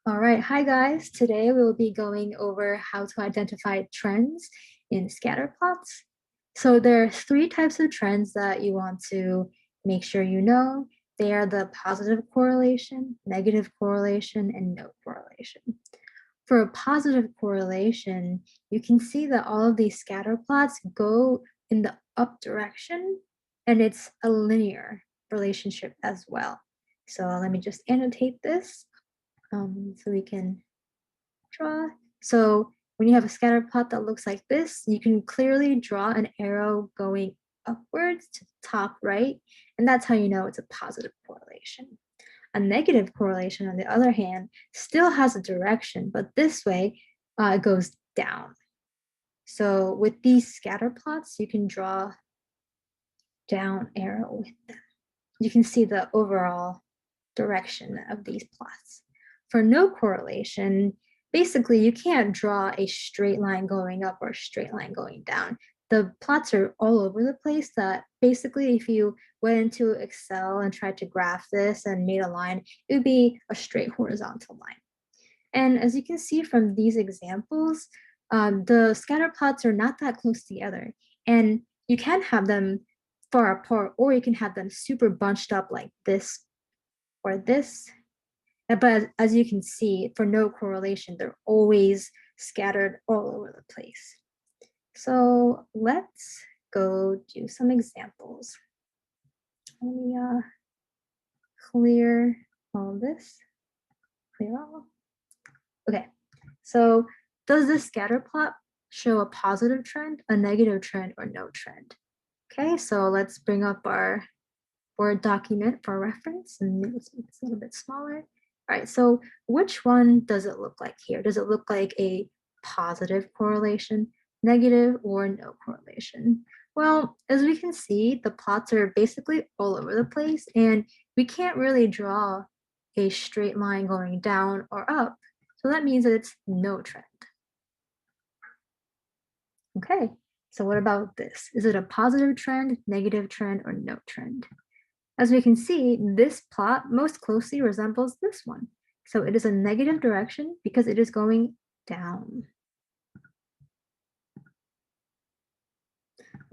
All right, hi guys. Today we'll be going over how to identify trends in scatter plots. So there are three types of trends that you want to make sure you know. They are the positive correlation, negative correlation, and no correlation. For a positive correlation, you can see that all of these scatter plots go in the up direction, and it's a linear relationship as well. So let me just annotate this so we can draw. So when you have a scatter plot that looks like this, you can clearly draw an arrow going upwards to the top right, and that's how you know it's a positive correlation. A negative correlation, on the other hand, still has a direction, but this way it goes down. So with these scatter plots, you can draw down arrow with them. You can see the overall direction of these plots. For no correlation, basically you can't draw a straight line going up or a straight line going down. The plots are all over the place that basically if you went into Excel and tried to graph this and made a line, it would be a straight horizontal line. And as you can see from these examples, the scatter plots are not that close together. And you can have them far apart, or you can have them super bunched up like this or this. But as you can see, for no correlation, they're always scattered all over the place. So let's go do some examples. Let me clear all this, clear all. Okay, so does this scatter plot show a positive trend, a negative trend, or no trend? Okay, so let's bring up our Word document for reference, and it's a little bit smaller. All right, so which one does it look like here? Does it look like a positive correlation, negative, or no correlation? Well, as we can see, the plots are basically all over the place, and we can't really draw a straight line going down or up. So that means that it's no trend. Okay, so what about this? Is it a positive trend, negative trend, or no trend? As we can see, this plot most closely resembles this one. So it is a negative direction because it is going down.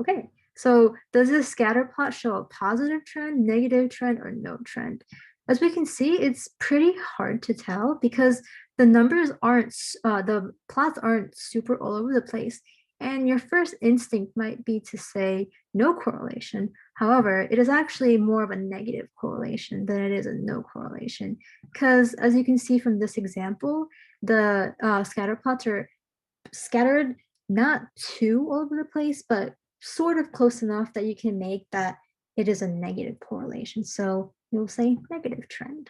Okay, so does this scatter plot show a positive trend, negative trend, or no trend? As we can see, it's pretty hard to tell because the numbers aren't, the plots aren't super all over the place. And your first instinct might be to say no correlation. However, it is actually more of a negative correlation than it is a no correlation. Because as you can see from this example, the scatter plots are scattered not too all over the place, but sort of close enough that you can make that it is a negative correlation. So you'll say negative trend.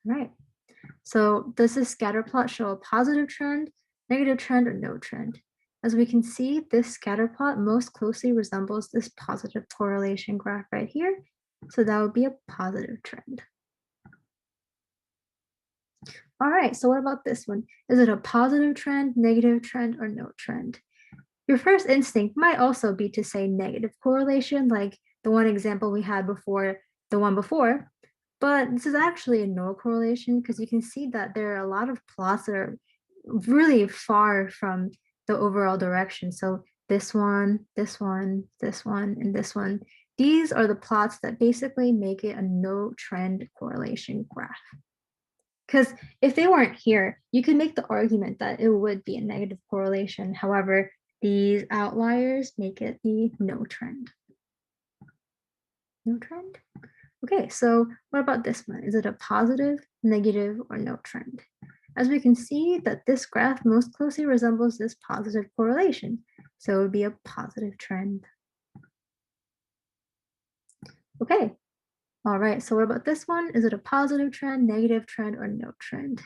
All right. So does this scatter plot show a positive trend, negative trend, or no trend? As we can see, this scatter plot most closely resembles this positive correlation graph right here. So that would be a positive trend. All right, so what about this one? Is it a positive trend, negative trend, or no trend? Your first instinct might also be to say negative correlation, like the one example we had before, the one before, but this is actually a no correlation because you can see that there are a lot of plots that are really far from the overall direction. So this one, this one, this one, and this one, these are the plots that basically make it a no trend correlation graph. Because if they weren't here, you could make the argument that it would be a negative correlation. However, these outliers make it the no trend. No trend? Okay, so what about this one? Is it a positive, negative, or no trend? As we can see that this graph most closely resembles this positive correlation. So it would be a positive trend. Okay, all right, so what about this one? Is it a positive trend, negative trend, or no trend?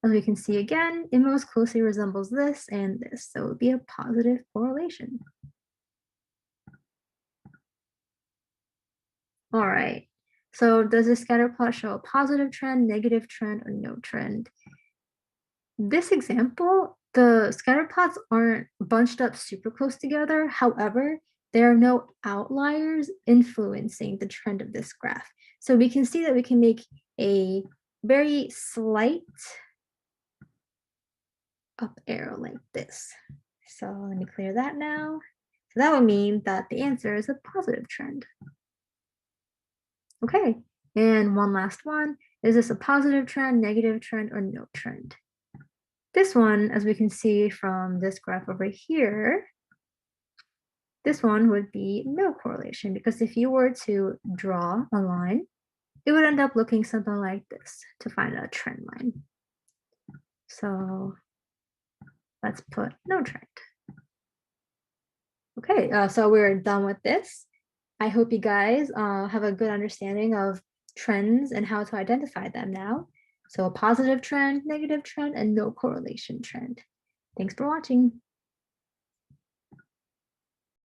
As we can see again, it most closely resembles this and this, so it would be a positive correlation. All right, so does this scatter plot show a positive trend, negative trend, or no trend? This example, the scatter plots aren't bunched up super close together. However, there are no outliers influencing the trend of this graph. So we can see that we can make a very slight up arrow like this. So let me clear that now. So that would mean that the answer is a positive trend. Okay, and one last one. Is this a positive trend, negative trend, or no trend? This one, as we can see from this graph over here, this one would be no correlation, because if you were to draw a line, it would end up looking something like this to find a trend line. So let's put no trend. Okay, so we're done with this. I hope you guys have a good understanding of trends and how to identify them now. So a positive trend, negative trend, and no correlation trend. Thanks for watching.